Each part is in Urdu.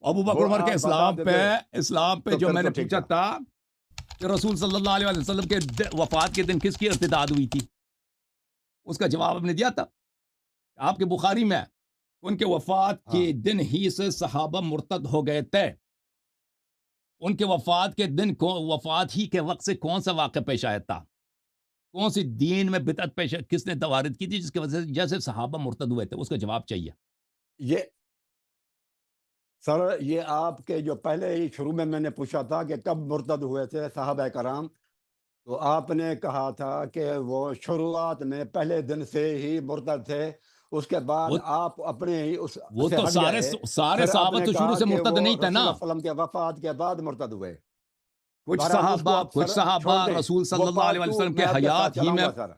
ابو بکر عمر کے اسلام پہ تو جو پھر میں تو نے ٹھیک پوچھا تھا کہ رسول صلی اللہ علیہ وسلم کے وفات کے دن کس کی ارتداد ہوئی تھی، اس کا جواب آپ نے دیا تھا آپ کے بخاری میں، ان کے وفات کے دن ہی سے صحابہ مرتد ہو گئے تھے. ان کے وفات کے دن وفات ہی کے وقت سے کون سا واقعہ پیش آیا تھا، کون سی دین میں بدعت پیش کس نے توارد کی تھی جس کی وجہ سے جیسے صحابہ مرتد ہوئے تھے، اس کا جواب چاہیے. یہ سر یہ آپ کے جو پہلے ہی شروع میں نے پوچھا تھا کہ کب مرتد ہوئے تھے صحابہ کرام، تو آپ نے کہا تھا کہ وہ شروعات میں پہلے دن سے ہی مرتد تھے، اس کے بعد آپ اپنے ہی اس وہ سے تو ہٹ گئے، سارے پھر آپ صحابہ نے تو شروع کہا سے کہ مرتد وہ نہیں تھے رسول نا. اللہ علیہ وسلم کے وفات کے بعد مرتد ہوئے. کچھ بہرحال اس کو آپ صحابہ چھوڑ دیں، رسول صلی وہ اللہ علیہ پارٹ ٹو وسلم کے میں آپ کے ساتھ حیات ہی چلاؤں میں، گا سر.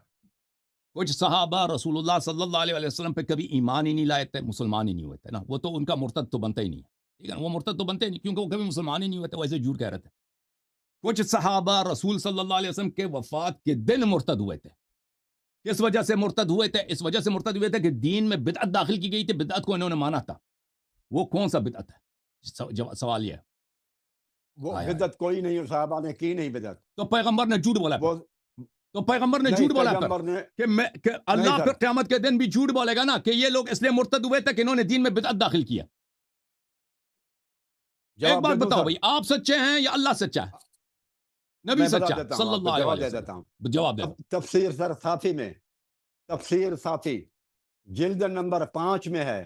کچھ صحابہ رسول اللہ صلی اللہ علیہ وسلم پہ کبھی ایمان ہی نہیں لائے تھے، مسلمان ہی نہیں ہوئے تھے نا، وہ تو ان کا مرتد تو بنتا ہی نہیں ہے، ٹھیک ہے نا، وہ مرتد تو بنتے ہی نہیں کیونکہ وہ کبھی مسلمان ہی نہیں ہوئے تھے، ویسے جھوٹ کہہ رہے تھے. کچھ صحابہ رسول صلی اللہ علیہ وسلم کے وفات کے دن مرتد ہوئے تھے. کس وجہ سے مرتد ہوئے تھے؟ اس وجہ سے مرتد ہوئے تھے کہ دین میں بدعت داخل کی گئی تھی، بدعت کو انہوں نے مانا تھا. وہ کون سا بدعت ہے؟ سوال یہ ہے. وہ بدعت کوئی نہیں، صحابہ نے کی نہیں بدعت. تو پیغمبر نے جھوٹ بولا، تو پیغمبر نے نہیں، جھوٹ بولا پیغمبر نے کہ اللہ پھر قیامت کے دن بھی جھوٹ بولے گا نا کہ یہ لوگ اس لیے مرتد ہوئے تھے کہ انہوں نے دین میں بدعت داخل کیا. ایک بات بتاؤ بھائی، آپ سچے ہیں یا اللہ سچا ہے؟ نبی سچا صلی اللہ علیہ وسلم. جواب دے دو. تفسیر سر صافی میں، تفسیر صافی جلد نمبر 5 میں ہے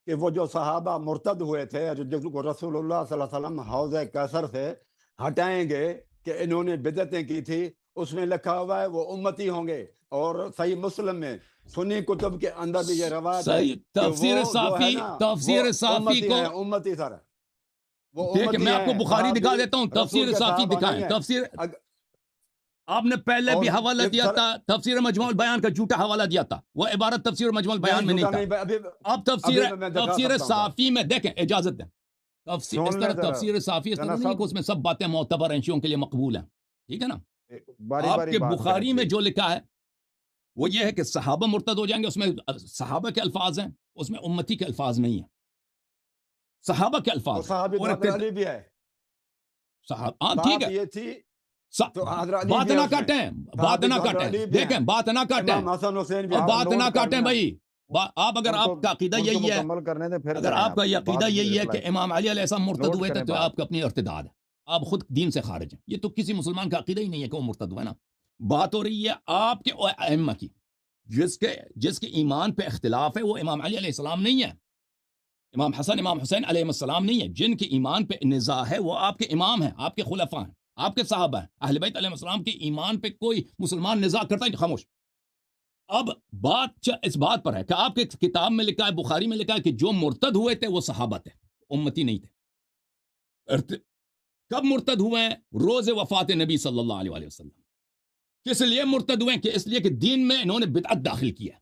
کہ وہ جو صحابہ مرتد ہوئے تھے جو رسول اللہ صلی اللہ علیہ وسلم حوض کوثر سے ہٹائیں گے کہ انہوں نے بدعتیں کی تھی، اس میں لکھا ہوا ہے وہ امتی ہوں گے. اور صحیح مسلم میں سنی کتب کے اندر بھی یہ روایت ہے کہ وہ جو ہے نا تفسیر صافی کو امتی سر، وہ دیکھیں میں آپ کو بخاری دکھا صحابی دیتا ہوں، رسول تفسیر کے صافی صحابہ دکھائیں. نہیں ہیں. تفسیر آپ نے پہلے بھی حوالہ دیا تھا، تفسیر مجموع البیان کا جھوٹا حوالہ دیا تھا، وہ عبارت تفسیر مجموع البیان میں نہیں تھا. اب تفسیر صافی میں دیکھیں، اجازت دیں، اس طرح تفسیر صافی اس طرح نہیں ہے کہ اس میں سب باتیں معتبر ہیں، شیعوں کے لیے مقبول ہیں، ٹھیک ہے نا. آپ کے بخاری میں جو لکھا ہے وہ یہ ہے کہ صحابہ مرتد ہو جائیں گے، اس میں صحابہ کے الفاظ ہیں، اس میں امتی کے الفاظ نہیں ہیں، صحابہ کے الفاظ علی بھی ہے. ٹھیک ہے، یہ تھی بات نہ کاٹیں، بات نہ کاٹیں، دیکھیں بات نہ کاٹیں، بات نہ کاٹیں بھائی. آپ اگر آپ کا عقیدہ یہی ہے، اگر آپ کا یہ عقیدہ یہی ہے کہ امام علی علیہ السلام مرتد ہوئے تھے تو آپ کا اپنی ارتداد ہے، آپ خود دین سے خارج ہیں. یہ تو کسی مسلمان کا عقیدہ ہی نہیں ہے کہ وہ مرتد ہوئے نا. بات ہو رہی ہے آپ کے ائمہ کی، جس کے ایمان پہ اختلاف ہے وہ امام علی علیہ السلام نہیں ہے، امام حسن امام حسین علیہ السلام نہیں ہے. جن کے ایمان پہ نزاع ہے وہ آپ کے امام ہیں، آپ کے خلفاء ہیں، آپ کے صحابہ ہیں. اہل بیت علیہ السلام کے ایمان پہ کوئی مسلمان نزاع کرتا ہے؟ خاموش. اب بات اس بات پر ہے کہ آپ کے کتاب میں لکھا ہے، بخاری میں لکھا ہے کہ جو مرتد ہوئے تھے وہ صحابہ تھے، امتی نہیں تھے. کب مرتد ہوئے ہیں؟ روز وفات نبی صلی اللہ علیہ وسلم. کس لیے مرتد ہوئے ہیں؟ کہ اس لیے کہ دین میں انہوں نے بدعت داخل کیا.